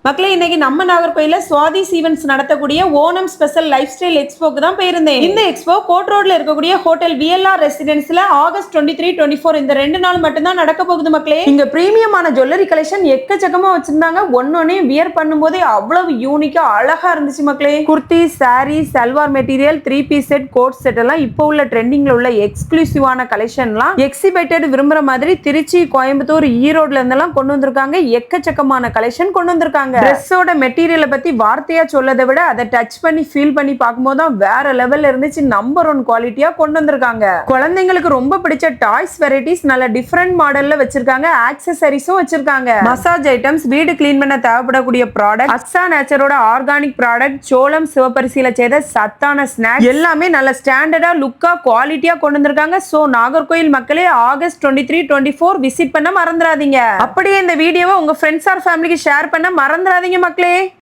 மக்களே இன்னைக்கு நம்ம நாகர்கோயில சுவாதி ஈவென்ட்ஸ் நடத்தக்கூடிய ஓணம் ஸ்பெஷல் லைஃப் ஸ்டைல் எக்ஸ்போக்கு தான் போயிருந்தேன். இந்த எக்ஸ்போ கோட் ரோட்ல இருக்கக்கூடிய ஹோட்டல் விஎல்ஆர் ரெசிடென்ஸ்ல ஆகஸ்ட் 23, 24 இந்த 2 நாள் மட்டும் தான் நடக்க போகுது மக்களே. இங்க பிரீமியமான ஜுவல்லரி கலெக்ஷன் எக்கச்சக்கமா வச்சிருந்தாங்க. ஒன்னொன்னே வியர் பண்ணும்போதே அவ்வளவு யூனிக்கா அழகா இருந்துச்சு மக்களே. Kurti, sari, salwar material, 3 piece set, coat set எல்லாம் இப்போ உள்ள ட்ரெண்டிங்ல உள்ள எக்ஸ்க்ளூசிவான கலெக்ஷன்லாம் எக்ஸிபிட்டட் விரும்புற மாதிரி திருச்சி, கோயம்புத்தூர், ஈரோட்ல இருந்தெல்லாம் கொண்டு வந்திருக்காங்க. எக்கச்சக்கமான கலெக்ஷன் கொண்டு வந்திருக்காங்க. ட்ரெஸ்ஸோட மெட்டீரியலை பத்தி வார்த்தையா சொல்லதை விட அதை டச் பண்ணி ஃபீல் பண்ணி பார்க்கும்போது தான் வேற லெவல்ல இருந்துச்சு. நம்பர் 1 குவாலிட்டியா கொண்டு வந்திருக்காங்க. குழந்தைங்களுக்கு ரொம்ப பிடிச்ச டாய்ஸ் வெரைட்டிஸ் நல்ல டிஃபரெண்ட் மாடல்ல வச்சிருக்காங்க. ஆக்சசரிஸும் வச்சிருக்காங்க. மசாஜ் ஐட்டம்ஸ், வீடு கிளீன் பண்ண தேவைப்படக்கூடிய ப்ராடக்ட், அக்ஸா நேச்சரோட ஆர்கானிக் ப்ராடக்ட், சோளம் சிவப்பரிசியில செய்த சத்தான ஸ்நாக்ஸ் எல்லாமே நல்ல ஸ்டாண்டர்டா லுக்கா குவாலிட்டியா கொண்டு வந்திருக்காங்க. சோ நாகர்கோயில் மக்களே ஆகஸ்ட் 23, 24 விசிட் பண்ண மறந்துடாதீங்க. அப்படியே இந்த வீடியோவை உங்க ஃப்ரெண்ட்ஸ் ஆர் ஃபேமிலிக்கு ஷேர் பண்ண மறந்துடாதீங்க மக்களே.